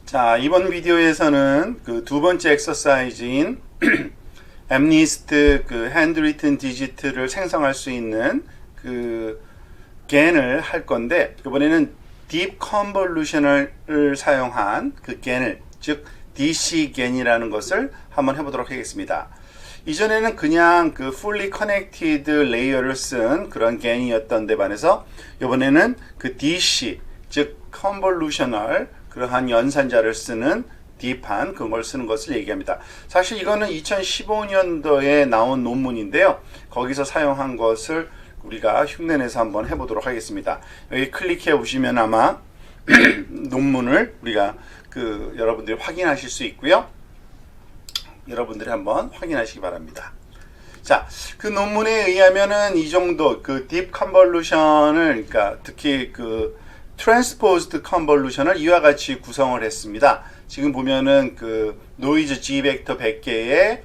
자, 이번 비디오에서는 그 두 번째 엑서사이즈인 MNIST 그 핸드리튼 디지트를 생성할 수 있는 그 겐을 할 건데, 이번에는 딥 컨볼루션을 사용한 그 겐을, 즉 DC 겐이라는 것을 한번 해보도록 하겠습니다. 이전에는 그냥 그 fully connected 레이어를 쓴 그런 겐이었던 데 반해서 이번에는 그 DC, 즉 컨볼루셔널 그러한 연산자를 쓰는 딥한 그걸 쓰는 것을 얘기합니다. 사실 이거는 2015년도에 나온 논문인데요. 거기서 사용한 것을 우리가 흉내내서 한번 해보도록 하겠습니다. 여기 클릭해 보시면 아마 논문을 우리가 그 여러분들이 확인하실 수 있고요. 여러분들이 한번 확인하시기 바랍니다. 자, 그 논문에 의하면은 이 정도 그 딥 컨볼루션을, 그러니까 특히 그 트랜스포즈드 컨볼루션을 이와 같이 구성을 했습니다. 지금 보면은 그 노이즈 G 벡터 100개에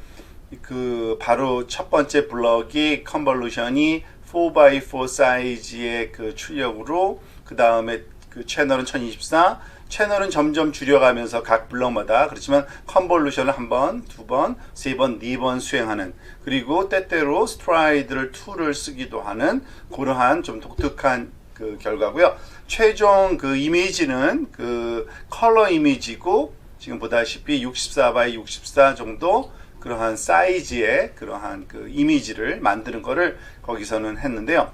그 바로 첫 번째 블럭이 컨볼루션이 4x4 사이즈의 그 출력으로, 그 다음에 그 채널은 1024, 채널은 점점 줄여가면서 각 블럭마다, 그렇지만 컨볼루션을 한 번, 두 번, 세 번, 네 번 수행하는, 그리고 때때로 스트라이드를 2를 쓰기도 하는 그러한 좀 독특한 그 결과고요. 최종 그 이미지는 그 컬러 이미지고, 지금 보다시피 64x64 정도 그러한 사이즈의 그러한 그 이미지를 만드는 거를 거기서는 했는데요.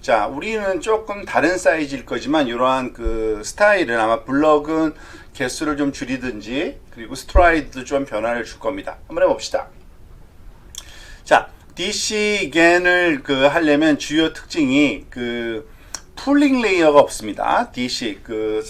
자, 우리는 조금 다른 사이즈일 거지만 이러한 그 스타일은 아마 블럭은 개수를 좀 줄이든지, 그리고 스트라이드도 좀 변화를 줄 겁니다. 한번 해봅시다. 자, DC 겐을 그 하려면 주요 특징이 그 풀링 레이어가 없습니다. DC 그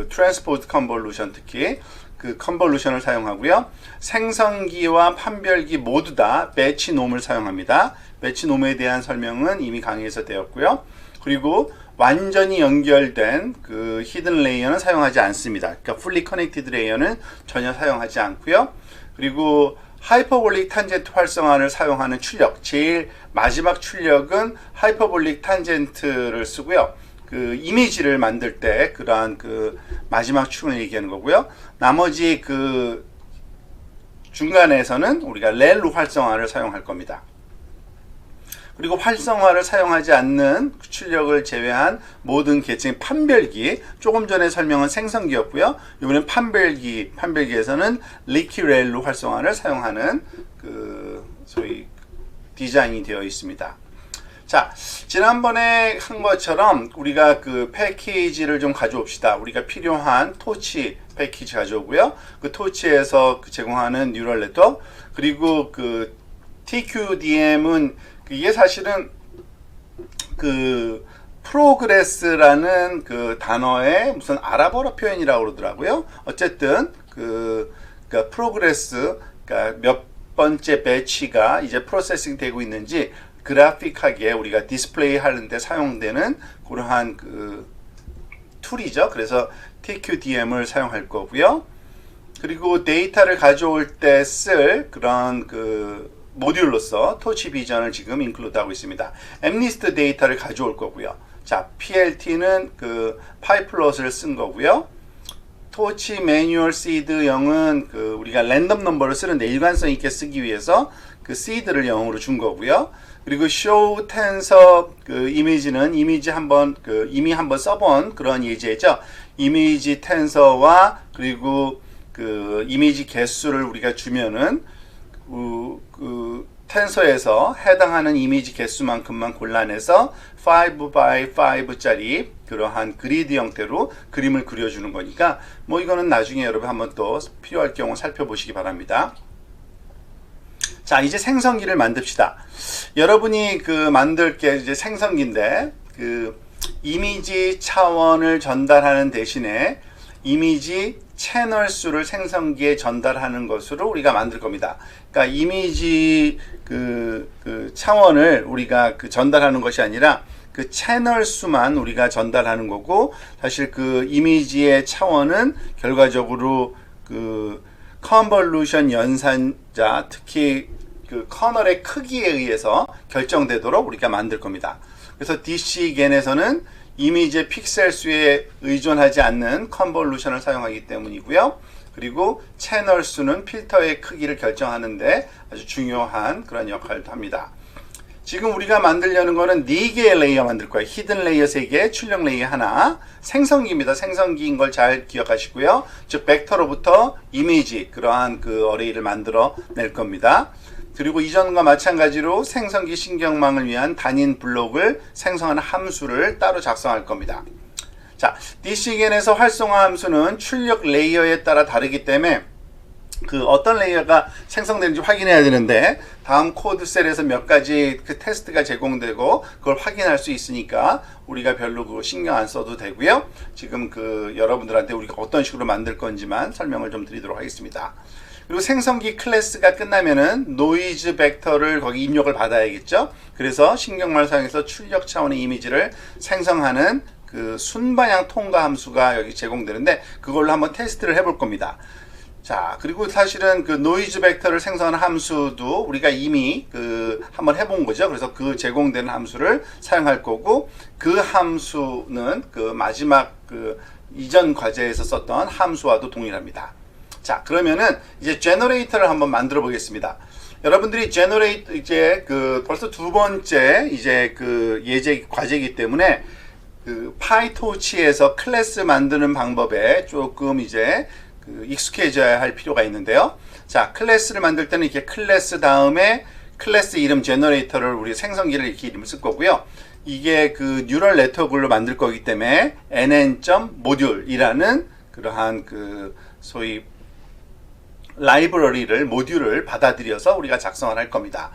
트랜스포즈 컨볼루션, 특히 그 컨볼루션을 사용하고요. 생성기와 판별기 모두 다 배치 놈을 사용합니다. 배치 놈에 대한 설명은 이미 강의에서 되었고요. 그리고 완전히 연결된 그 히든 레이어는 사용하지 않습니다. 그러니까 풀리 커넥티드 레이어는 전혀 사용하지 않고요. 그리고 하이퍼볼릭 탄젠트 활성화를 사용하는 출력, 제일 마지막 출력은 하이퍼볼릭 탄젠트를 쓰고요. 그 이미지를 만들 때 그러한 그 마지막 축을 얘기하는 거고요. 나머지 그 중간에서는 우리가 렐로 활성화를 사용할 겁니다. 그리고 활성화를 사용하지 않는 출력을 제외한 모든 계층의 판별기, 조금 전에 설명한 생성기였고요. 이번엔 판별기에서는 리퀴렐로 활성화를 사용하는 그 소위 디자인이 되어 있습니다. 자, 지난번에 한 것처럼 우리가 그 패키지를 좀 가져옵시다. 우리가 필요한 토치 패키지 가져오고요. 그 토치에서 제공하는 뉴럴 네트워크, 그리고 그 TQDM은 이게 사실은 그 프로그레스라는 그 단어의 무슨 아랍어로 표현이라고 그러더라고요. 어쨌든 그러니까 프로그레스, 그러니까 몇 번째 배치가 이제 프로세싱 되고 있는지 그래픽하게 우리가 디스플레이 하는데 사용되는 그러한 그 툴이죠. 그래서 TQDM을 사용할 거고요. 그리고 데이터를 가져올 때 쓸 그런 그 모듈로서 토치 비전을 지금 인클루드하고 있습니다. MNIST 데이터를 가져올 거고요. 자, PLT는 그 파이플롯을 쓴 거고요. 토치 매뉴얼 시드 0은 그 우리가 랜덤 넘버를 쓰는데 일관성 있게 쓰기 위해서 그 시드를 0으로 준 거고요. 그리고 show tensor 그 이미지는 이미지 한번 그 이미 한번 써본 그런 예제죠. 이미지 텐서와 그리고 그 이미지 개수를 우리가 주면은 그 텐서에서 해당하는 이미지 개수만큼만 골라내서 5x5짜리 그러한 그리드 형태로 그림을 그려주는 거니까 뭐 이거는 나중에 여러분 한번 또 필요할 경우 살펴보시기 바랍니다. 자, 이제 생성기를 만듭시다. 여러분이 그 만들 게 이제 생성기인데 그 이미지 차원을 전달하는 대신에 이미지 채널 수를 생성기에 전달하는 것으로 우리가 만들 겁니다. 그러니까 이미지 그 차원을 우리가 그 전달하는 것이 아니라 그 채널 수만 우리가 전달하는 거고, 사실 그 이미지의 차원은 결과적으로 그 컨볼루션 연산자, 특히 그 커널의 크기에 의해서 결정되도록 우리가 만들 겁니다. 그래서 DC 겐에서는 이미지의 픽셀 수에 의존하지 않는 컨볼루션을 사용하기 때문이고요. 그리고 채널 수는 필터의 크기를 결정하는데 아주 중요한 그런 역할도 합니다. 지금 우리가 만들려는 거는 4개의 레이어 만들 거예요. 히든 레이어 3개, 출력 레이어 하나, 생성기입니다. 생성기인 걸 잘 기억하시고요. 즉 벡터로부터 이미지, 그러한 그 어레이를 만들어 낼 겁니다. 그리고 이전과 마찬가지로 생성기 신경망을 위한 단인 블록을 생성하는 함수를 따로 작성할 겁니다. 자, DC겐에서 활성화 함수는 출력 레이어에 따라 다르기 때문에 그 어떤 레이어가 생성되는지 확인해야 되는데 다음 코드 셀에서 몇 가지 그 테스트가 제공되고 그걸 확인할 수 있으니까 우리가 별로 그거 신경 안 써도 되고요. 지금 그 여러분들한테 우리가 어떤 식으로 만들 건지만 설명을 좀 드리도록 하겠습니다. 그리고 생성기 클래스가 끝나면은 노이즈 벡터를 거기 입력을 받아야겠죠. 그래서 신경망을 사용해서 출력 차원의 이미지를 생성하는 그 순방향 통과 함수가 여기 제공되는데 그걸로 한번 테스트를 해볼 겁니다. 자, 그리고 사실은 그 노이즈 벡터를 생성하는 함수도 우리가 이미 그 한번 해본 거죠. 그래서 그 제공되는 함수를 사용할 거고 그 함수는 그 마지막 그 이전 과제에서 썼던 함수와도 동일합니다. 자, 그러면은 이제 제너레이터를 한번 만들어 보겠습니다. 여러분들이 제너레이터 이제 그 벌써 두 번째 이제 그 예제 과제이기 때문에 그 파이토치에서 클래스 만드는 방법에 조금 이제 그 익숙해져야 할 필요가 있는데요. 자, 클래스를 만들 때는 이렇게 클래스 다음에 클래스 이름 제너레이터를 우리 생성기를 이렇게 이름을 쓸 거고요. 이게 그 뉴럴 네트워크로 만들 거기 때문에 nn.module이라는 그러한 그 소위 라이브러리를 모듈을 받아들여서 우리가 작성을 할 겁니다.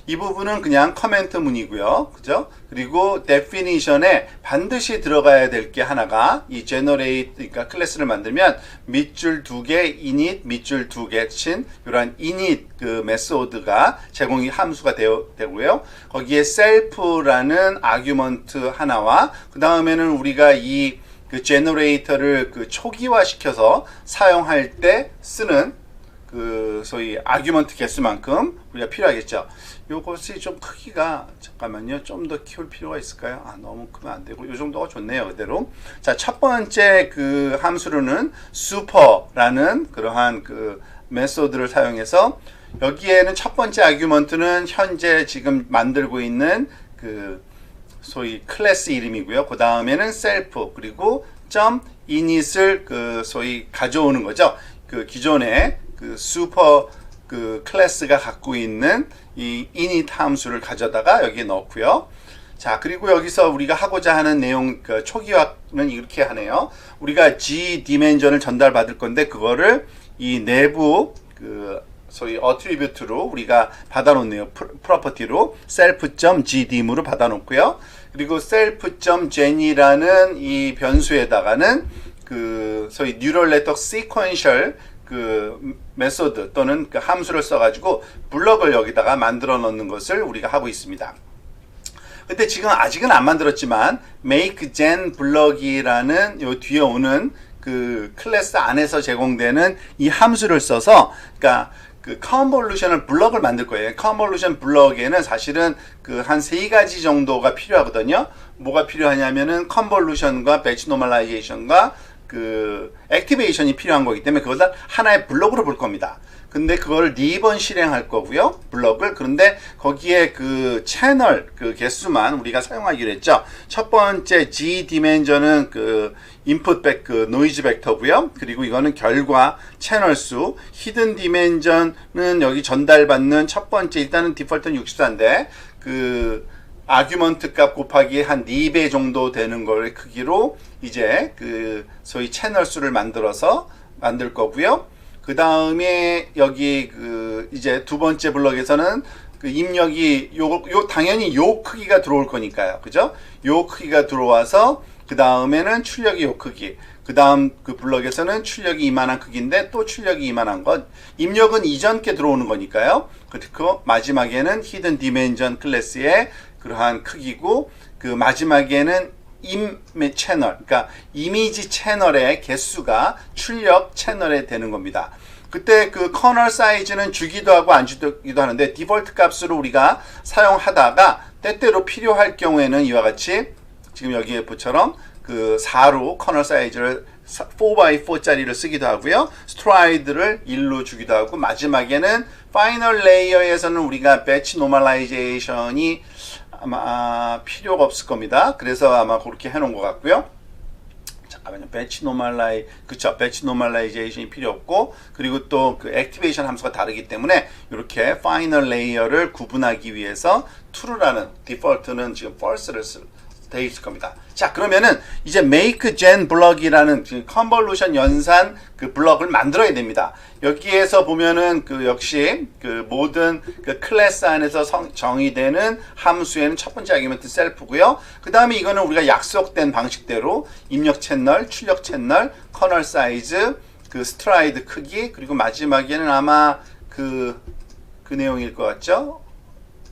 이 부분은 그냥 커멘트 문이고요. 그죠? 그리고 definition에 반드시 들어가야 될 게 하나가 이 generate, 그러니까 클래스를 만들면 밑줄 2개, init, 밑줄 2개 친 이러한 init 그 메소드가 제공이 함수가 되고요. 거기에 self라는 아규먼트 하나와 그 다음에는 우리가 이 그 generator를 그 초기화 시켜서 사용할 때 쓰는 그 소위 아규먼트 개수만큼 우리가 필요하겠죠. 요것이 좀 크기가 잠깐만요. 좀 더 키울 필요가 있을까요? 아, 너무 크면 안 되고 요 정도가 좋네요. 그대로. 자, 첫 번째 그 함수로는 super라는 그러한 그 메소드를 사용해서 여기에는 첫 번째 아규먼트는 현재 지금 만들고 있는 그 소위 클래스 이름이고요. 그 다음에는 self 그리고 .init을 그 소위 가져오는 거죠. 그 기존에 그 슈퍼 그 클래스가 갖고 있는 이 init 함수를 가져다가 여기에 넣고요. 자, 그리고 여기서 우리가 하고자 하는 내용 그 초기화는 이렇게 하네요. 우리가 G 디멘전을 전달받을 건데 그거를 이 내부 그 소위 어트리뷰트로 우리가 받아놓네요. 프로퍼티로 self.gdim으로 받아놓고요. 그리고 self.gen이라는 이 변수에다가는 그 소위 뉴럴 네트워크 시퀀셜 그 메소드 또는 그 함수를 써가지고 블럭을 여기다가 만들어 놓는 것을 우리가 하고 있습니다. 근데 지금 아직은 안 만들었지만 make gen 블럭이라는 요 뒤에 오는 그 클래스 안에서 제공되는 이 함수를 써서 그러니까 그 컨볼루션을 블럭을 만들 거예요. 컨볼루션 블럭에는 사실은 그 한 3가지 정도가 필요하거든요. 뭐가 필요하냐면은 컨볼루션과 배치 노멀라이제이션과 그 액티베이션이 필요한 거기 때문에 그것을 하나의 블럭으로 볼 겁니다. 근데 그걸 4번 실행할 거고요. 블럭을. 그런데 거기에 그 채널 그 개수만 우리가 사용하기로 했죠. 첫 번째 G 디멘전은 그 인풋 백 그 노이즈 벡터고요. 그리고 이거는 결과 채널 수. 히든 디멘전은 여기 전달받는 첫 번째 일단은 디폴트는 64인데 그 아규먼트 값 곱하기 한 4배 정도 되는 걸 크기로 이제 그 소위 채널 수를 만들어서 만들 거고요. 그 다음에 여기 그 이제 두 번째 블럭에서는 그 입력이 요 당연히 요 크기가 들어올 거니까요. 그죠? 요 크기가 들어와서 그 다음에는 출력이 요 크기. 그 다음 그 블럭에서는 출력이 이만한 크기인데 또 출력이 이만한 것. 입력은 이전 게 들어오는 거니까요. 그리고 마지막에는 히든 디멘전 클래스의 그러한 크기고 그 마지막에는 이미지 채널, 그러니까 이미지 채널의 개수가 출력 채널에 되는 겁니다. 그때 그 커널 사이즈는 주기도 하고 안 주기도 하는데 디폴트 값으로 우리가 사용하다가 때때로 필요할 경우에는 이와 같이 지금 여기에 보처럼 그 4로 커널 사이즈를 4x4짜리를 쓰기도 하고요. 스트라이드를 1로 주기도 하고, 마지막에는 파이널 레이어에서는 우리가 배치 노멀라이제이션이 아마 필요가 없을 겁니다. 그래서 아마 그렇게 해놓은 것 같고요. 잠깐만요. 배치 노멀라이제이션이 필요 없고, 그리고 또 그 액티베이션 함수가 다르기 때문에 이렇게 파이널 레이어를 구분하기 위해서 true라는 디폴트는 지금 false를 되어 있을 겁니다. 자, 그러면은 이제 make gen block이라는 컨볼루션 연산 그 블럭을 만들어야 됩니다. 여기에서 보면은 그 역시 그 모든 그 클래스 안에서 정의되는 함수에는 첫 번째 아규먼트 셀프고요. 그 다음에 이거는 우리가 약속된 방식대로 입력 채널, 출력 채널, 커널 사이즈, 그 스트라이드 크기, 그리고 마지막에는 아마 그 내용일 것 같죠?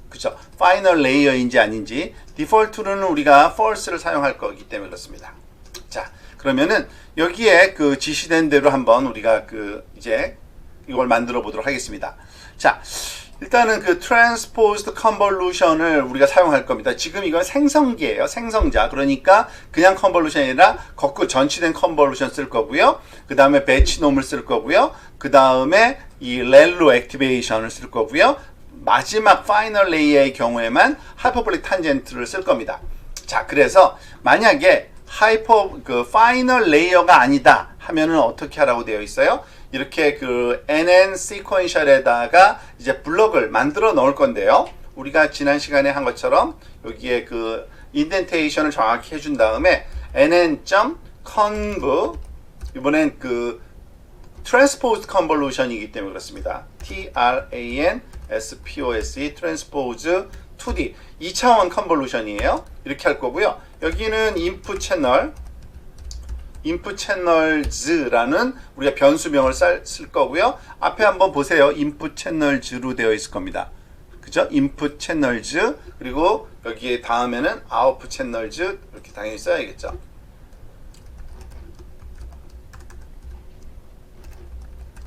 그쵸? 파이널 레이어인지 아닌지. 디폴트로는 우리가 false를 사용할 거기 때문에 그렇습니다. 자, 그러면은 여기에 그 지시된 대로 한번 우리가 그 이제 이걸 만들어 보도록 하겠습니다. 자, 일단은 그 transposed convolution을 우리가 사용할 겁니다. 지금 이건 생성기예요. 생성자. 그러니까 그냥 컨볼루션이 아니라 거꾸로 전치된 컨볼루션 쓸 거고요. 그 다음에 배치놈을 쓸 거고요. 그 다음에 이 렐로 액티베이션을 쓸 거고요. 마지막 파이널 레이어의 경우에만 하이퍼볼릭 탄젠트를 쓸 겁니다. 자, 그래서 만약에 그 파이널 레이어가 아니다 하면은 어떻게 하라고 되어 있어요? 이렇게 그 NN 시퀀셜에다가 이제 블럭을 만들어 넣을 건데요. 우리가 지난 시간에 한 것처럼 여기에 그 인덴테이션을 정확히 해준 다음에 nn.conv, 이번엔 그 transposed convolution이기 때문에 그렇습니다. TRANSPOSE transpose 2D 2차원 컨볼루션이에요. 이렇게 할 거고요. 여기는 input channels라는 우리가 변수명을 쓸 거고요. 앞에 한번 보세요. input channels로 되어 있을 겁니다. 그죠? input channels, 그리고 여기에 다음에는 output channels 이렇게 당연히 써야겠죠.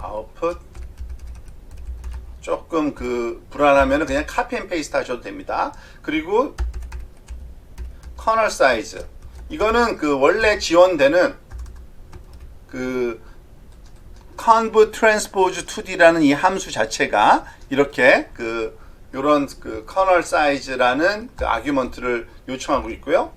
output, 조금 그 불안하면 그냥 카피 앤 페이스트 하셔도 됩니다. 그리고 커널 사이즈, 이거는 그 원래 지원되는 그 conv transpose 2D라는 이 함수 자체가 이렇게 그 요런 그 커널 사이즈라는 그 아규먼트를 요청하고 있고요.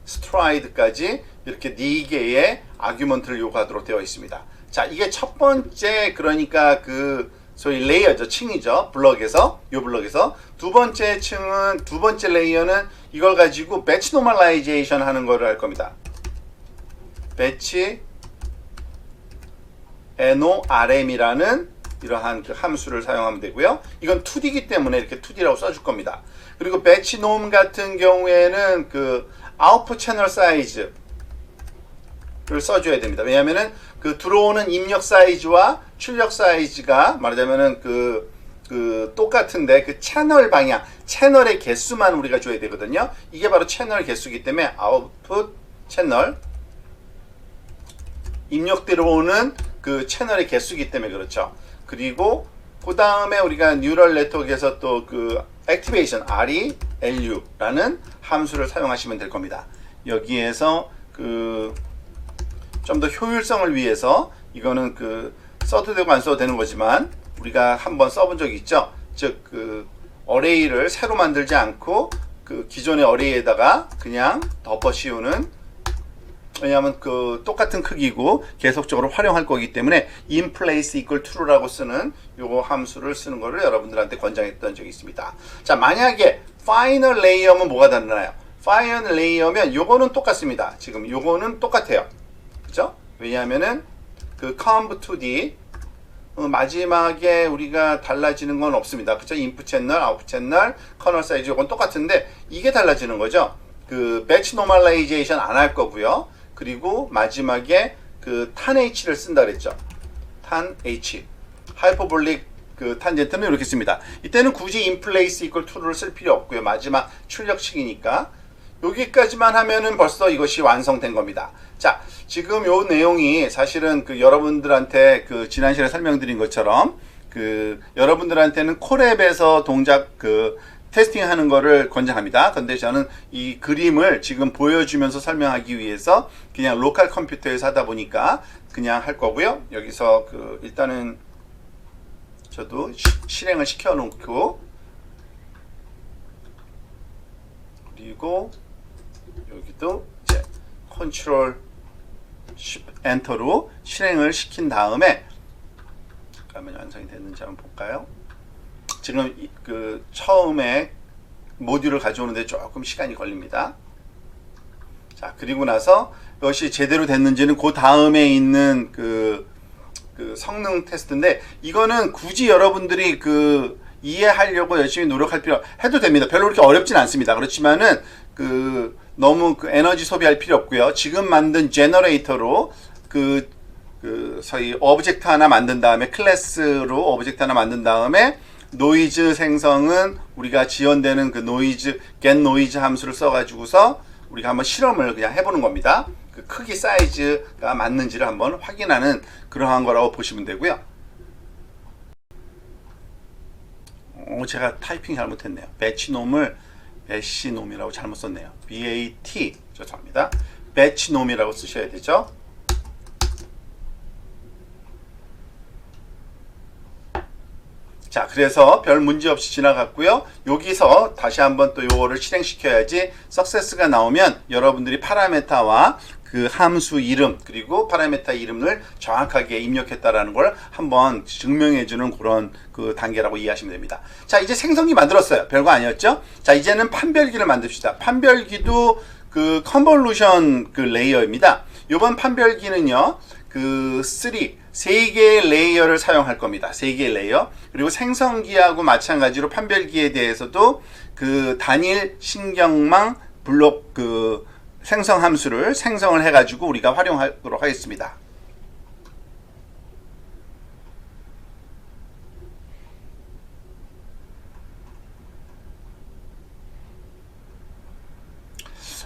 스트라이드까지 이렇게 4개의 아규먼트를 요구하도록 되어 있습니다. 자, 이게 첫 번째, 그러니까 그 소위 레이어죠, 층이죠. 블럭에서, 요 블럭에서. 두 번째 층은, 두 번째 레이어는 이걸 가지고 배치 노멀라이제이션 하는 거를 할 겁니다. 배치 NORM이라는 이러한 그 함수를 사용하면 되고요. 이건 2D이기 때문에 이렇게 2D라고 써줄 겁니다. 그리고 배치 놈 같은 경우에는 그 아웃풋 채널 사이즈 를 써줘야 됩니다. 왜냐하면은 그 들어오는 입력 사이즈와 출력 사이즈가 말하자면은 그 똑같은데 그 채널 방향, 채널의 개수만 우리가 줘야 되거든요. 이게 바로 채널 개수이기 때문에 아웃풋 채널, 입력 들어오는 그 채널의 개수이기 때문에 그렇죠. 그리고 그 다음에 우리가 뉴럴 네트워크에서 또 그 액티베이션 RELU라는 함수를 사용하시면 될 겁니다. 여기에서 그 좀 더 효율성을 위해서 이거는 그 써도 되고 안 써도 되는 거지만 우리가 한번 써본 적이 있죠. 즉 그 어레이를 새로 만들지 않고 그 기존의 어레이에다가 그냥 덮어 씌우는, 왜냐하면 그 똑같은 크기고 계속적으로 활용할 거기 때문에 in place equal true라고 쓰는 요거 함수를 쓰는 거를 여러분들한테 권장했던 적이 있습니다. 자, 만약에 final layer면 뭐가 다르나요? final layer면 요거는 똑같습니다. 지금 요거는 똑같아요. 그죠? 왜냐하면은 그 conv 2D 마지막에 우리가 달라지는 건 없습니다. 그죠? 인풋 채널, 아웃풋 채널, 커널 사이즈 요건 똑같은데 이게 달라지는 거죠. 그 배치 노멀라이제이션 안 할 거고요. 그리고 마지막에 그 tan h를 쓴다 그랬죠. tan h, 하이퍼볼릭 그 탄젠트는 이렇게 씁니다. 이때는 굳이 in place equal to를 쓸 필요 없고요. 마지막 출력식이니까 여기까지만 하면은 벌써 이것이 완성된 겁니다. 자, 지금 요 내용이 사실은 그 여러분들한테 그 지난 시간에 설명드린 것처럼 그 여러분들한테는 콜앱에서 동작 그 테스팅하는 거를 권장합니다. 근데 저는 이 그림을 지금 보여주면서 설명하기 위해서 그냥 로컬 컴퓨터에서 하다 보니까 그냥 할 거고요. 여기서 그 일단은 저도 실행을 시켜 놓고, 그리고 여기도 이제 컨트롤 쉬프트 엔터로 실행을 시킨 다음에, 잠깐만 완성이 됐는지 한번 볼까요? 지금 그 처음에 모듈을 가져오는데 조금 시간이 걸립니다. 자, 그리고 나서 이것이 제대로 됐는지는 그 다음에 있는 그 성능 테스트인데, 이거는 굳이 여러분들이 그 이해하려고 열심히 노력할 필요 해도 됩니다. 별로 그렇게 어렵진 않습니다. 그렇지만은 그 너무 그 에너지 소비할 필요 없고요. 지금 만든 제너레이터로 소위 오브젝트 하나 만든 다음에, 클래스로 오브젝트 하나 만든 다음에 노이즈 생성은 우리가 지원되는 그 노이즈, get 노이즈 함수를 써가지고서 우리가 한번 실험을 그냥 해보는 겁니다. 그 크기 사이즈가 맞는지를 한번 확인하는 그러한 거라고 보시면 되고요. 제가 타이핑 잘못했네요. 배치놈을 배시놈이라고 잘못 썼네요. BAT, 죄송합니다. 배치놈이라고 쓰셔야 되죠. 자, 그래서 별 문제 없이 지나갔고요. 여기서 다시 한번 또 요거를 실행시켜야지 석세스가 나오면 여러분들이 파라메타와 그 함수 이름, 그리고 파라메타 이름을 정확하게 입력했다라는 걸 한번 증명해주는 그런 그 단계라고 이해하시면 됩니다. 자, 이제 생성기 만들었어요. 별거 아니었죠? 자, 이제는 판별기를 만듭시다. 판별기도 그 컨볼루션 그 레이어입니다. 요번 판별기는요, 그 3개의 레이어를 사용할 겁니다. 3개의 레이어. 그리고 생성기하고 마찬가지로 판별기에 대해서도 그 단일 신경망 블록 그 생성 함수를 생성을 해가지고 우리가 활용하도록 하겠습니다.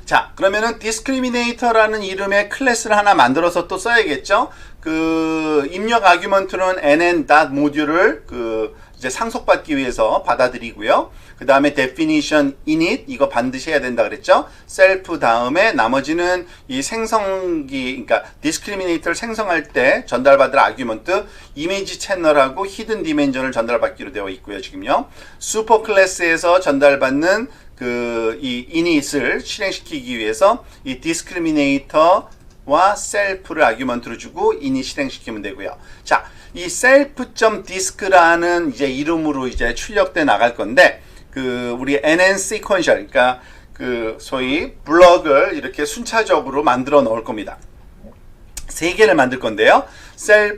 자, 그러면은 discriminator라는 이름의 클래스를 하나 만들어서 또 써야겠죠. 그 입력 아규먼트는 nn.module을 그 이제 상속받기 위해서 받아들이고요. 그 다음에 definition init 이거 반드시 해야 된다 그랬죠. self 다음에 나머지는 이 생성기, 그러니까 discriminator를 생성할 때 전달받을 아규먼트 이미지 채널하고 히든 디멘전을 전달받기로 되어 있고요. 지금요. 슈퍼 클래스에서 전달받는 그 이 init을 실행시키기 위해서 이 discriminator와 self를 아규먼트로 주고 init 실행시키면 되고요. 자, 이 self.disc라는 이제 이름으로 이제 출력돼 나갈 건데, 그 우리 nn sequential, 그러니까 그 소위 블럭을 이렇게 순차적으로 만들어 넣을 겁니다. 3개를 만들 건데요.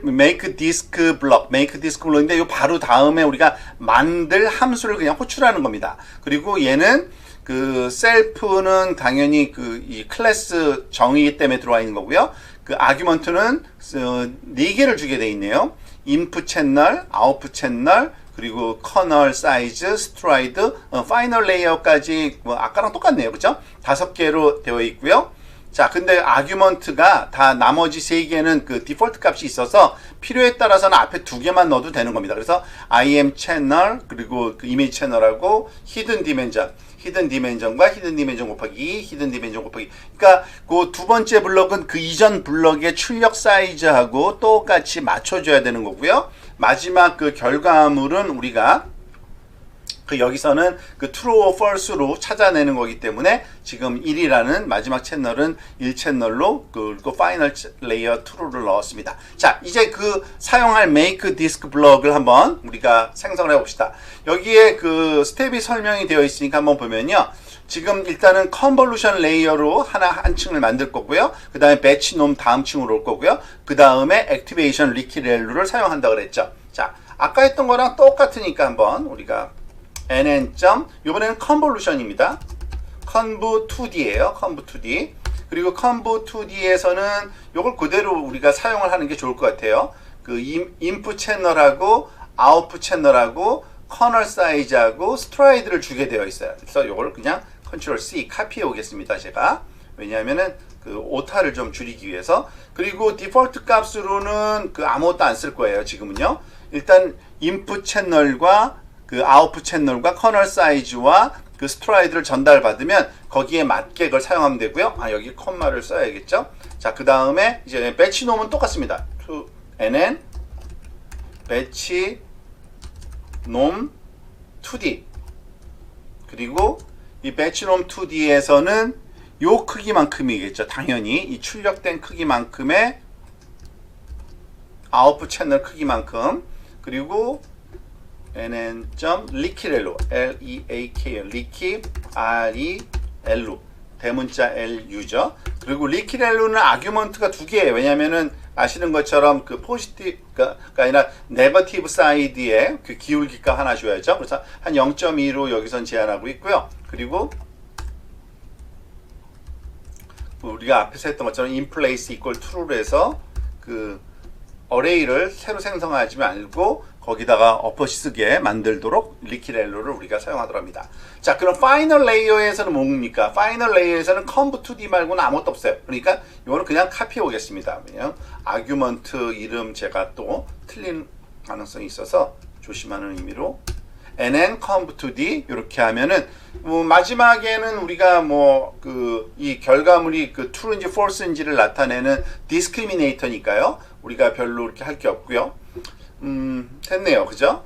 make disk block, make disk block인데 이 바로 다음에 우리가 만들 함수를 그냥 호출하는 겁니다. 그리고 얘는 그 self는 당연히 그 이 클래스 정의이기 때문에 들어와 있는 거고요. 그 아규먼트는 4개를 주게 돼 있네요. input 채널, output 채널, 그리고 커널 사이즈, 스트라이드, 파이널 레이어까지 뭐 아까랑 똑같네요. 그죠? 5개로 되어 있고요. 자, 근데 아규먼트가 다 나머지 3개는 그 디폴트 값이 있어서 필요에 따라서는 앞에 2개만 넣어도 되는 겁니다. 그래서 im 채널, 그리고 그 이미지 채널하고 히든 디멘전, 히든 디멘전과 히든 디멘전 곱하기 2, 히든 디멘전 곱하기. 그러니까 그 두 번째 블럭은 그 이전 블럭의 출력 사이즈하고 똑같이 맞춰줘야 되는 거고요. 마지막 그 결과물은 우리가 그 여기서는 그 true or false로 찾아내는 거기 때문에 지금 1이라는 마지막 채널은 1채널로 그리고 final layer true를 넣었습니다. 자, 이제 그 사용할 make disk block을 한번 우리가 생성을 해봅시다. 여기에 그 스텝이 설명이 되어 있으니까 한번 보면요. 지금 일단은 컨볼루션 레이어로 한 층을 만들 거고요. 그 다음에 배치 놈 다음 층으로 올 거고요. 그 다음에 액티베이션 리키렐루를 사용한다 그랬죠. 자, 아까 했던 거랑 똑같으니까 한번 우리가 nn. 이번에는 컨볼루션입니다. conv 2d예요. conv 2d. 그리고 conv 2d에서는 이걸 그대로 우리가 사용을 하는 게 좋을 것 같아요. 그 input 채널하고 output 채널하고 커널 사이즈하고 스트라이드를 주게 되어 있어요. 그래서 이걸 그냥 컨트롤 C 카피해 오겠습니다. 제가. 왜냐하면은 그 오타를 좀 줄이기 위해서. 그리고 디폴트 값으로는 그 아무것도 안 쓸 거예요. 지금은요. 일단 인풋 채널과 그 아웃풋 채널과 커널 사이즈와 그 스트라이드를 전달받으면 거기에 맞게 그걸 사용하면 되고요. 여기 콤마를 써야겠죠. 자, 그 다음에 이제 배치 놈은 똑같습니다. to nn 배치 놈 2D 그리고 이 배치 놈 2D에서는 요 크기만큼이겠죠. 당연히 이 출력된 크기만큼의 아웃풋 채널 크기만큼 그리고 nn.leakirello L-E-A-K leaki R-E-L-U 대문자 L-U죠. 그리고 leakirello는 아규먼트가 두 개예요. 왜냐면은 아시는 것처럼 그 포지티브가 아니라 네거티브 사이드에 그 기울기가 하나 줘야죠. 그래서 한 0.2로 여기선 제한하고 있고요. 그리고 우리가 앞에서 했던 것처럼 in place equal true로 해서 그 어레이를 새로 생성하지 말고 거기다가 엎어쓰게 만들도록 리키렐로를 우리가 사용하도록 합니다. 자, 그럼 파이널 레이어에서는 뭡니까? 파이널 레이어에서는 conv2d 말고는 아무것도 없어요. 그러니까 이거는 그냥 카피해 오겠습니다. 그냥 아규먼트 이름 제가 또 틀린 가능성이 있어서 조심하는 의미로 nn conv2d 이렇게 하면은 마지막에는 우리가 이 결과물이 그 true인지 false인지를 나타내는 discriminator니까요. 우리가 별로 이렇게 할 게 없고요. 됐네요. 그죠?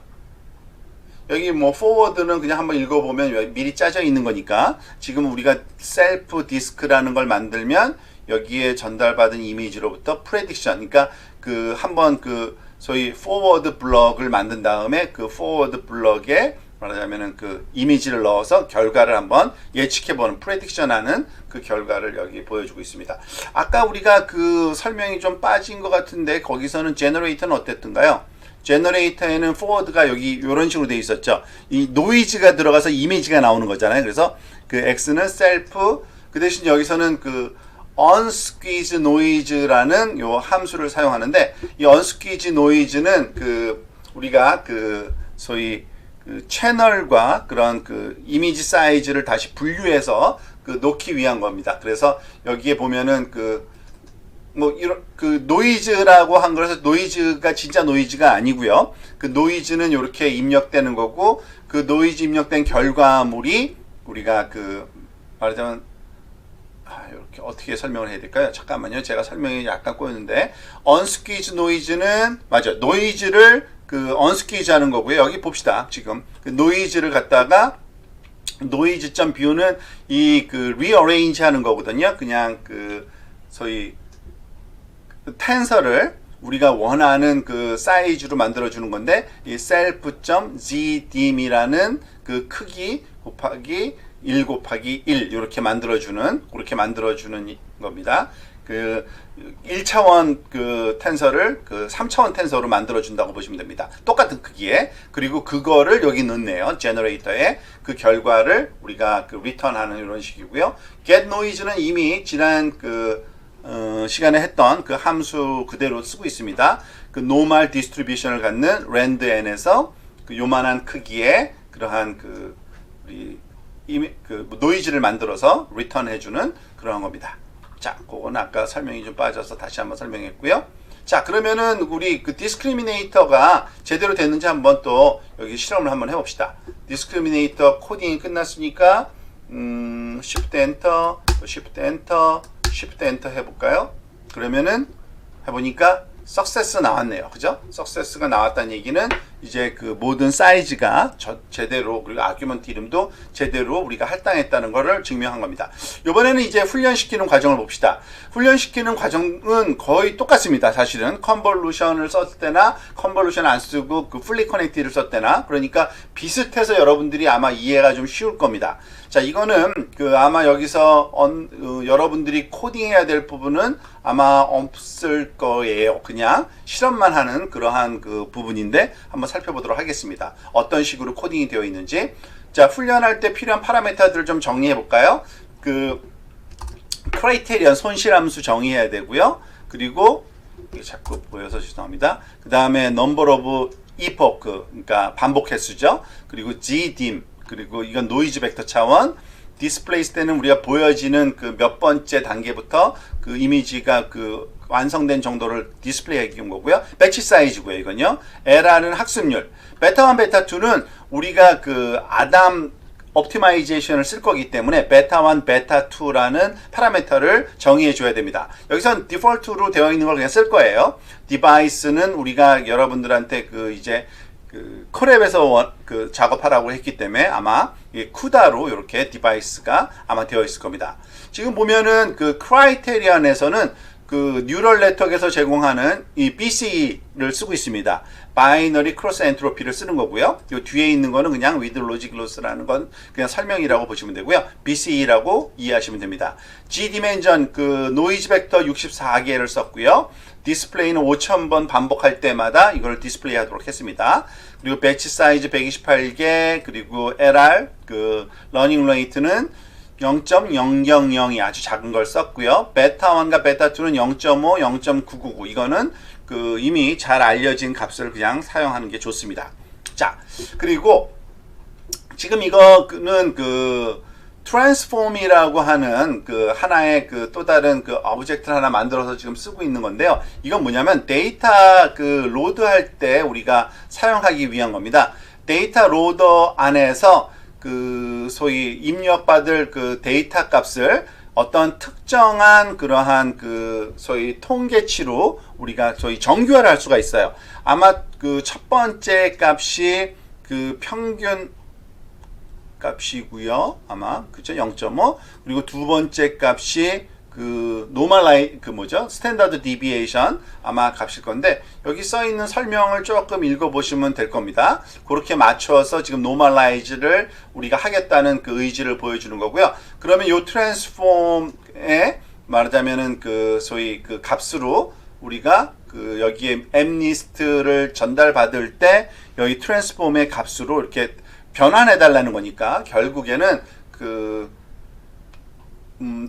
여기 forward는 그냥 한번 읽어보면 미리 짜져 있는 거니까 지금 우리가 self disk라는 걸 만들면 여기에 전달받은 이미지로부터 prediction 그러니까 그 한번 그 소위 forward 블럭을 만든 다음에 그 forward 블럭에 말하자면은 그 이미지를 넣어서 결과를 한번 예측해보는 프레딕션 하는 그 결과를 여기 보여주고 있습니다. 아까 우리가 그 설명이 좀 빠진 것 같은데 거기서는 제너레이터는 어땠던가요? 제너레이터에는 forward가 여기 이런 식으로 되어 있었죠. 이 노이즈가 들어가서 이미지가 나오는 거잖아요. 그래서 그 x는 self 그 대신 여기서는 그 unsqueeze noise라는 요 함수를 사용하는데 이 unsqueeze noise는 그 우리가 그 소위 그 채널과 그런 그 이미지 사이즈를 다시 분류해서 그 놓기 위한 겁니다. 그래서 여기에 보면은 이런 그 노이즈라고 한 거라서 노이즈가 진짜 노이즈가 아니고요. 그 노이즈는 이렇게 입력되는 거고 그 노이즈 입력된 결과물이 우리가 그 말하자면 이렇게 어떻게 설명을 해야 될까요? 잠깐만요. 제가 설명이 약간 꼬였는데 unsqueeze noise는 맞아. 노이즈를 그 unsqueeze 하는 거고요. 여기 봅시다. 지금 그 노이즈를 갖다가 noise.view는 이 그 rearrange 하는 거거든요. 그냥 그 소위 그 텐서를 우리가 원하는 그 사이즈로 만들어 주는 건데 이 self.zdim이라는 그 크기 곱하기 1 곱하기 1 이렇게 만들어주는 그렇게 만들어주는 겁니다. 그 1차원 그 텐서를 그 3차원 텐서로 만들어준다고 보시면 됩니다. 똑같은 크기에. 그리고 그거를 여기 넣네요. 제너레이터에 그 결과를 우리가 그 리턴하는 이런 식이고요. get noise는 이미 지난 그 시간에 했던 그 함수 그대로 쓰고 있습니다. 그 normal distribution을 갖는 randn에서 그 요만한 크기의 그러한 그 우리 그 노이즈를 만들어서 리턴 해주는 그런 겁니다. 자, 그거는 아까 설명이 좀 빠져서 다시 한번 설명했고요. 자, 그러면은 우리 그 디스크리미네이터가 제대로 됐는지 한번 또 여기 실험을 한번 해봅시다. 디스크리미네이터 코딩이 끝났으니까 Shift Enter, Shift Enter, Shift Enter 해볼까요? 그러면은 해보니까 석세스 나왔네요. 그죠? 석세스가 나왔다는 얘기는 이제 그 모든 사이즈가 제대로 그리고 아규먼트 이름도 제대로 우리가 할당했다는 것을 증명한 겁니다. 이번에는 이제 훈련시키는 과정을 봅시다. 훈련시키는 과정은 거의 똑같습니다. 사실은 컨볼루션을 썼을 때나 컨볼루션 안 쓰고 그 풀리 커넥티드를 썼대나 그러니까 비슷해서 여러분들이 아마 이해가 좀 쉬울 겁니다. 자, 이거는 그 아마 여기서 여러분들이 코딩해야 될 부분은 아마 없을 거예요. 그냥 실험만 하는 그러한 그 부분인데 한번 살펴보도록 하겠습니다. 어떤 식으로 코딩이 되어 있는지. 자, 훈련할 때 필요한 파라미터들을 좀 정리해 볼까요? 그 크라이테리언 손실함수 정의해야 되고요. 그리고 이게 자꾸 보여서 죄송합니다. 그 다음에 number of epoch 그러니까 반복 횟수죠. 그리고 gdim 그리고 이건 노이즈 벡터 차원, 디스플레이스 때는 우리가 보여지는 그 몇 번째 단계부터 그 이미지가 그 완성된 정도를 디스플레이하기 위한 거고요. 배치 사이즈고요, 이건요. LR은 학습률. 베타 1, 베타 2는 우리가 그 아담 옵티마이제이션을 쓸 거기 때문에 베타 1, 베타 2라는 파라미터를 정의해 줘야 됩니다. 여기선 디폴트로 되어 있는 걸 그냥 쓸 거예요. 디바이스는 우리가 여러분들한테 그 이제 그 콜앱에서 그 작업하라고 했기 때문에 아마 쿠다로 이렇게 디바이스가 아마 되어 있을 겁니다. 지금 보면은 그 크라이테리언에서는 그 뉴럴 네트워크에서 제공하는 이 BCE를 쓰고 있습니다. 바이너리 크로스 엔트로피를 쓰는 거고요. 이 뒤에 있는 거는 그냥 with logic loss라는 건 그냥 설명이라고 보시면 되고요. BCE라고 이해하시면 됩니다. G 디멘전 그 노이즈 벡터 64개를 썼고요. 디스플레이는 5000번 반복할 때마다 이걸 디스플레이 하도록 했습니다. 그리고 배치 사이즈 128개, 그리고 LR 그 러닝 레이트는 0.000이 아주 작은 걸 썼고요. 베타 1과 베타 2는 0.5, 0.999. 이거는 그 이미 잘 알려진 값을 그냥 사용하는 게 좋습니다. 자, 그리고 지금 이거는 그 트랜스폼이라고 하는 그 하나의 그 또 다른 그 오브젝트를 하나 만들어서 지금 쓰고 있는 건데요. 이건 뭐냐면 데이터 그 로드할 때 우리가 사용하기 위한 겁니다. 데이터 로더 안에서 그 소위 입력받을 그 데이터 값을 어떤 특정한 그러한 그 소위 통계치로 우리가 소위 정규화를 할 수가 있어요. 아마 그 첫 번째 값이 그 평균 값이고요. 아마 그죠? 0.5. 그리고 두 번째 값이 그 노멀라이 그 뭐죠? 스탠다드 디비에이션 아마 값일 건데 여기 써 있는 설명을 조금 읽어 보시면 될 겁니다. 그렇게 맞춰서 지금 노멀라이즈를 우리가 하겠다는 그 의지를 보여주는 거고요. 그러면 요 트랜스폼에 말하자면은 그 소위 그 값으로 우리가 그 여기에 mnist를 전달받을 때 여기 트랜스폼의 값으로 이렇게 변환해 달라는 거니까 결국에는 그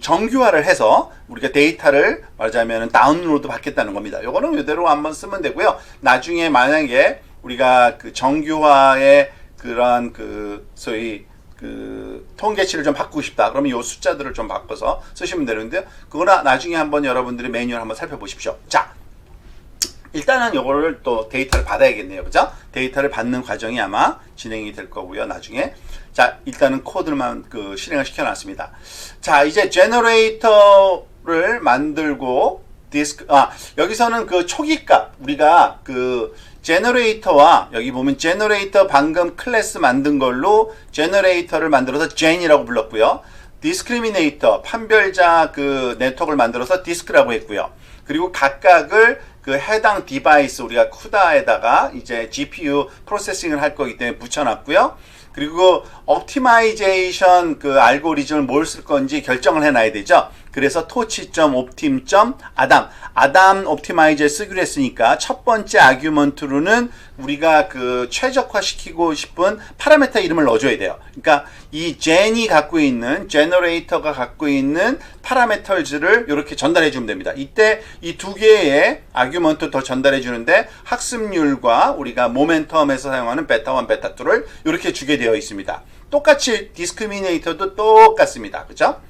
정규화를 해서 우리가 데이터를 말하자면 다운로드 받겠다는 겁니다. 요거는 이대로 한번 쓰면 되고요. 나중에 만약에 우리가 그 정규화의 그런 그 소위 그 통계치를 좀 바꾸고 싶다. 그러면 요 숫자들을 좀 바꿔서 쓰시면 되는데요. 그거나 나중에 한번 여러분들이 매뉴얼 한번 살펴보십시오. 자, 일단은 요거를 또 데이터를 받아야겠네요. 그죠? 데이터를 받는 과정이 아마 진행이 될 거고요. 나중에. 자, 일단은 코드만 그 실행을 시켜놨습니다. 자, 이제 제너레이터를 만들고 여기서는 그 초기값 우리가 그 제너레이터와 여기 보면 제너레이터 방금 클래스 만든 걸로 제너레이터를 만들어서 gen이라고 불렀고요. 디스크리미네이터 판별자 그 네트워크를 만들어서 디스크라고 했고요. 그리고 각각을 그 해당 디바이스 우리가 쿠다에다가 이제 GPU 프로세싱을 할 거기 때문에 붙여놨고요. 그리고 옵티마이제이션 그 알고리즘을 뭘 쓸 건지 결정을 해놔야 되죠. 그래서 토치.optim.adam 옵티마이저를 쓰기로 했으니까 첫 번째 아규먼트로는 우리가 그 최적화시키고 싶은 파라미터 이름을 넣어줘야 돼요. 그러니까 이 gen이 갖고 있는 제너레이터가 갖고 있는 파라미터즈를 이렇게 전달해 주면 됩니다. 이때 이 두 개의 아규먼트 더 전달해 주는데 학습률과 우리가 모멘텀에서 사용하는 베타 1, 베타 2를 이렇게 주게 되어 있습니다. 똑같이 디스크리미네이터도 똑같습니다. 그죠?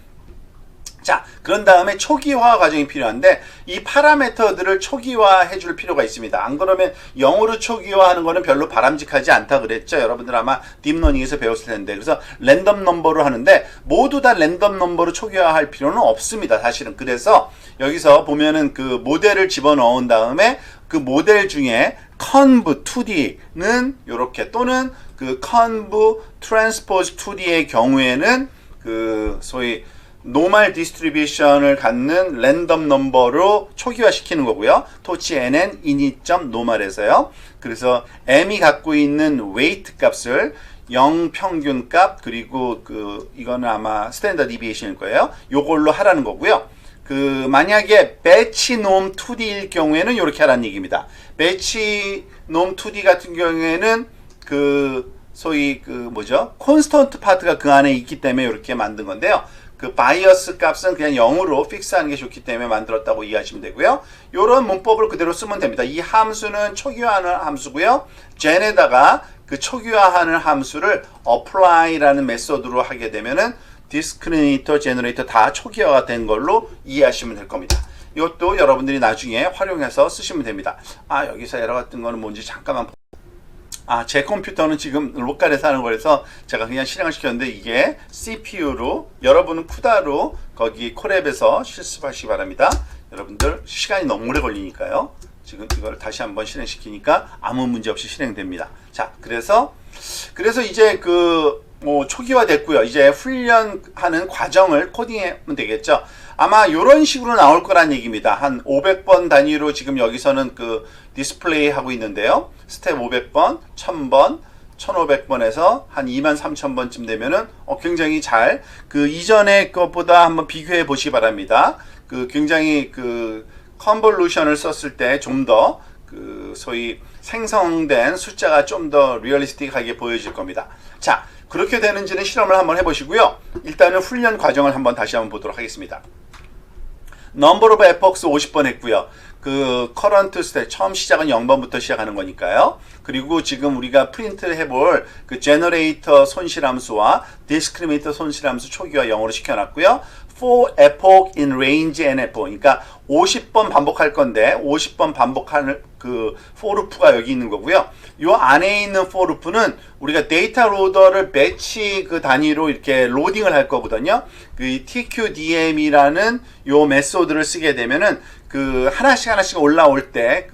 자, 그런 다음에 초기화 과정이 필요한데 이 파라미터들을 초기화해 줄 필요가 있습니다. 안 그러면 0으로 초기화하는 거는 별로 바람직하지 않다 그랬죠. 여러분들 아마 딥러닝에서 배웠을 텐데. 그래서 랜덤 넘버로 하는데 모두 다 랜덤 넘버로 초기화할 필요는 없습니다. 사실은. 그래서 여기서 보면은 그 모델을 집어넣은 다음에 그 모델 중에 conv 2D는 요렇게 또는 그 conv transpose 2D의 경우에는 그 소위 노멀 디스트리뷰션을 갖는 랜덤 넘버로 초기화 시키는 거고요. 토치 nn init.normal에서요. 그래서 m이 갖고 있는 weight 값을 0 평균 값 그리고 그 이거는 아마 스탠더드 디비에이션일 거예요. 요걸로 하라는 거고요. 그 만약에 배치놈 2D일 경우에는 이렇게 하라는 얘기입니다. 배치놈 2D 같은 경우에는 그 소위 그 뭐죠? 콘스턴트 파트가 그 안에 있기 때문에 이렇게 만든 건데요. 그 바이어스 값은 그냥 0으로 픽스하는 게 좋기 때문에 만들었다고 이해하시면 되고요. 이런 문법을 그대로 쓰면 됩니다. 이 함수는 초기화하는 함수고요. gen에다가 그 초기화하는 함수를 apply라는 메소드로 하게 되면은 디스크리미네이터, 제너레이터 다 초기화가 된 걸로 이해하시면 될 겁니다. 이것도 여러분들이 나중에 활용해서 쓰시면 됩니다. 여기서 에러 같은 거는 뭔지 잠깐만. 제 컴퓨터는 지금 로컬에서 하는 거라서 제가 그냥 실행을 시켰는데 이게 CPU로, 여러분은 쿠다로 거기 콜앱에서 실습하시기 바랍니다. 여러분들 시간이 너무 오래 걸리니까요. 지금 이걸 다시 한번 실행시키니까 아무 문제 없이 실행됩니다. 자, 그래서 이제 초기화 됐고요. 이제 훈련하는 과정을 코딩하면 되겠죠. 아마 이런 식으로 나올 거란 얘기입니다. 한 500번 단위로 지금 여기서는 디스플레이 하고 있는데요. 스텝 500번, 1000번, 1500번에서 한 23000번쯤 되면은 굉장히 잘 이전의 것보다 한번 비교해 보시기 바랍니다. 굉장히 컨볼루션을 썼을 때 좀 더 소위 생성된 숫자가 좀 더 리얼리스틱하게 보여질 겁니다. 자, 그렇게 되는지는 실험을 한번 해보시고요. 일단은 훈련 과정을 다시 한번 보도록 하겠습니다. Number of epochs 50번 했고요. current state, 처음 시작은 0번부터 시작하는 거니까요. 그리고 지금 우리가 프린트를 해볼 generator 손실함수와 discriminator 손실함수 초기화 0으로 시켜놨고요. for epoch in range and epoch. 그러니까 50번 반복할 건데 50번 반복하는 for loop가 여기 있는 거고요. 요 안에 있는 for loop는 우리가 데이터 로더를 배치 단위로 이렇게 로딩을 할 거거든요. TQDM이라는 요 메소드를 쓰게 되면은 하나씩 올라올 때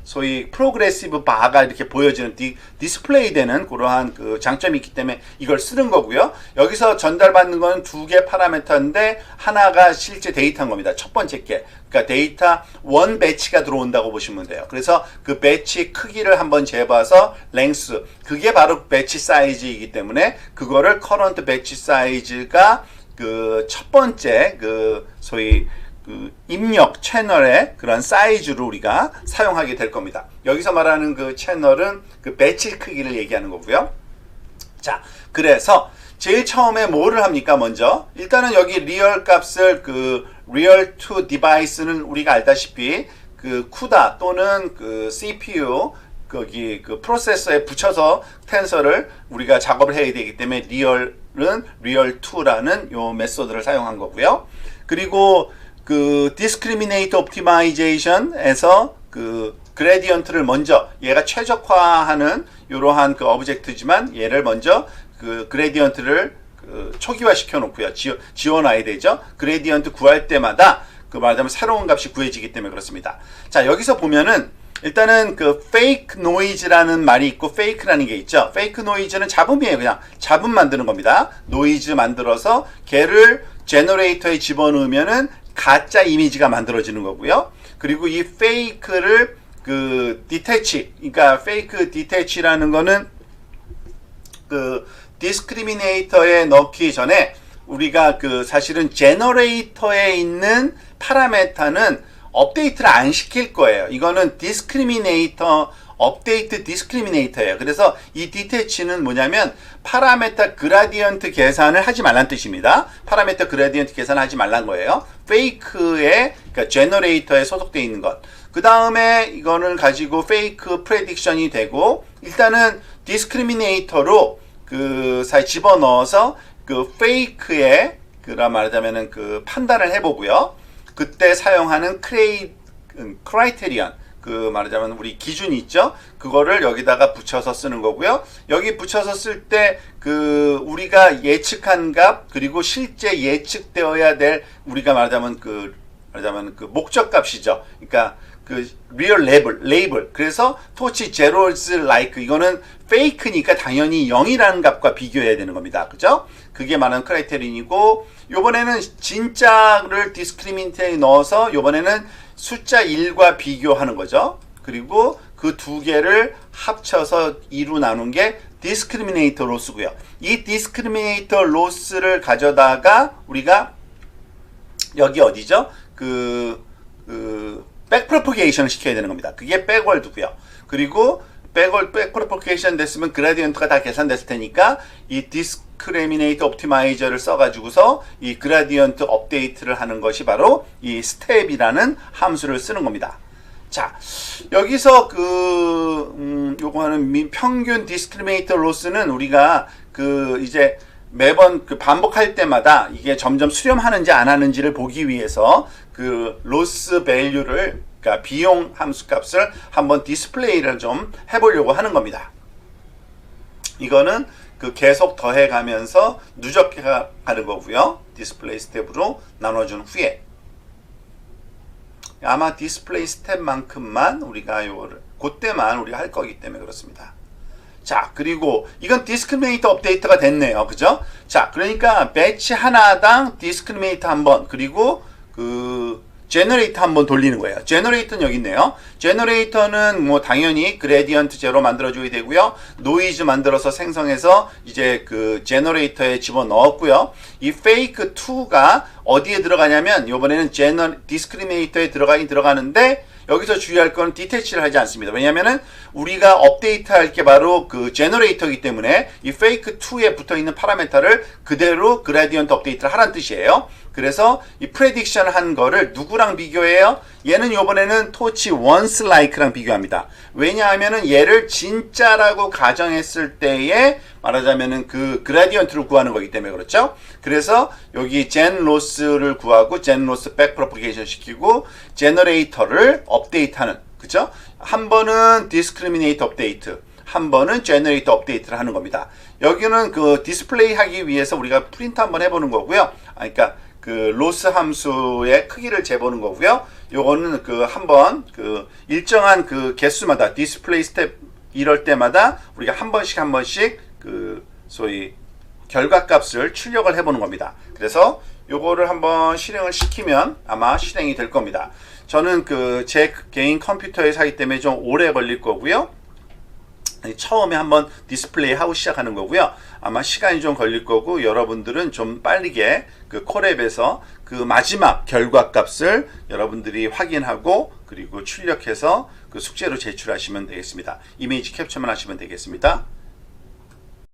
소위 프로그레시브 바가 이렇게 보여지는 디스플레이 되는 그러한 장점이 있기 때문에 이걸 쓰는 거고요. 여기서 전달받는 건 두 개 파라미터인데 하나가 실제 데이터인 겁니다. 첫 번째 게. 그러니까 데이터 원 배치가 들어온다고 보시면 돼요. 그래서 배치 크기를 한번 재봐서 랭스, 그게 바로 배치 사이즈이기 때문에 그거를 커런트 배치 사이즈가 첫 번째 소위 입력 채널의 그런 사이즈로 우리가 사용하게 될 겁니다. 여기서 말하는 채널은 배치 크기를 얘기하는 거고요. 자, 그래서 제일 처음에 뭐를 합니까? 먼저 일단은 여기 리얼 값을 real to device는 우리가 알다시피 CUDA 또는 CPU 거기 프로세서에 붙여서 텐서를 우리가 작업을 해야 되기 때문에 리얼은 real2라는 요 메소드를 사용한 거고요. 그리고 discriminate optimization에서 gradient를 먼저, 얘가 최적화하는 이러한 오브젝트지만 얘를 먼저 gradient를 초기화 시켜 놓고요. 지워놔야 되죠. gradient 구할 때마다 말하자면 새로운 값이 구해지기 때문에 그렇습니다. 자, 여기서 보면은 일단은 fake noise라는 말이 있고 fake라는 게 있죠. fake noise는 잡음이에요. 그냥 잡음 만드는 겁니다. 노이즈 만들어서 걔를 제너레이터에 집어넣으면은 가짜 이미지가 만들어지는 거고요. 그리고 이 fake를 detach, 그러니까 fake detach라는 거는 discriminator에 넣기 전에 우리가 사실은 제너레이터에 있는 파라메터는 업데이트를 안 시킬 거예요. 이거는 discriminator, 업데이트 디스크리미네이터예요. 그래서 이 detach는 뭐냐면 파라메터 그라디언트 계산을 하지 말란 뜻입니다. 파라메터 그라디언트 계산을 하지 말란 거예요. fake의 그러니까 제너레이터에 소속되어 있는 것. 그 다음에 이거는 가지고 fake prediction이 되고 일단은 discriminator로 사이 집어넣어서 fake의 말하자면은 판단을 해보고요. 그때 사용하는 criterion, 말하자면 우리 기준이 있죠. 그거를 여기다가 붙여서 쓰는 거고요. 여기 붙여서 쓸 때 우리가 예측한 값 그리고 실제 예측되어야 될 우리가 말하자면 목적 값이죠. 그러니까 real label. 그래서 토치 zeros like 이거는 fake니까 당연히 0이라는 값과 비교해야 되는 겁니다. 그죠? 그게 말하는 크라이테리언이고 요번에는 진짜를 디스크리미네이터에 넣어서 요번에는 숫자 1과 비교하는 거죠. 그리고 그 두 개를 합쳐서 2로 나눈 게 디스크리미네이터 로스고요. 이 디스크리미네이터 로스를 가져다가 우리가 여기 어디죠? 백 프로포게이션을 시켜야 되는 겁니다. 그게 백월드고요. 그리고 백 프로포게이션 됐으면 그라디언트가 다 계산됐을 테니까 이 디스크리미네이터 옵티마이저를 써가지고서 이 그라디언트 업데이트를 하는 것이 바로 이 스텝이라는 함수를 쓰는 겁니다. 자, 여기서 요거 하는 평균 디스크리미네이터 로스는 우리가 이제 매번 그 반복할 때마다 이게 점점 수렴하는지 안 하는지를 보기 위해서 그 로스 밸류를, 그러니까 비용 함수 값을 한번 디스플레이를 좀 해보려고 하는 겁니다. 이거는 그 계속 더해 가면서 누적해 가는 거고요. 디스플레이 스텝으로 나눠준 후에 아마 디스플레이 스텝만큼만 우리가 요거를 그때만 우리가 할 거기 때문에 그렇습니다. 자, 그리고 이건 디스크리미네이터 업데이트가 됐네요. 그죠? 자, 그러니까 배치 하나당 디스크리미네이터 한 번, 그리고 그 제너레이터 한번 돌리는 거예요. 제너레이터는 여기 있네요. 제너레이터는 뭐 당연히 그레디언트 제로 만들어줘야 되고요. 노이즈 만들어서 생성해서 이제 그 제너레이터에 집어넣었고요. 이 페이크 2가 어디에 들어가냐면 이번에는 디스크리미네이터에 들어가는데 여기서 주의할 건 디태치를 하지 않습니다. 왜냐면은 우리가 업데이트할 게 바로 그 제너레이터이기 때문에 이 페이크 2에 붙어 있는 파라메터를 그대로 그레디언트 업데이트를 하라는 뜻이에요. 그래서 이 프레딕션 한 거를 누구랑 비교해요? 얘는 이번에는 토치 once like랑 비교합니다. 왜냐하면은 얘를 진짜라고 가정했을 때에 말하자면은 그 그라디언트를 구하는 거기 때문에 그렇죠. 그래서 여기 젠 로스를 구하고 젠 로스 백 프로퍼게이션 시키고 제너레이터를 업데이트하는, 그죠? 한 번은 디스크리미네이터 업데이트, 한 번은 제너레이터 업데이트를 하는 겁니다. 여기는 그 디스플레이 하기 위해서 우리가 프린트 한번 해보는 거고요. 그러니까 그 로스 함수의 크기를 재보는 거고요. 요거는 그 한번 그 일정한 그 개수마다 디스플레이 스텝 이럴 때마다 우리가 한 번씩 그 소위 결과값을 출력을 해보는 겁니다. 그래서 요거를 한번 실행을 시키면 아마 실행이 될 겁니다. 저는 그 제 개인 컴퓨터에 사기 때문에 좀 오래 걸릴 거고요. 처음에 한번 디스플레이 하고 시작하는 거고요. 아마 시간이 좀 걸릴 거고 여러분들은 좀 빠르게 그 콜앱에서 그 마지막 결과값을 여러분들이 확인하고 그리고 출력해서 그 숙제로 제출하시면 되겠습니다. 이미지 캡처만 하시면 되겠습니다.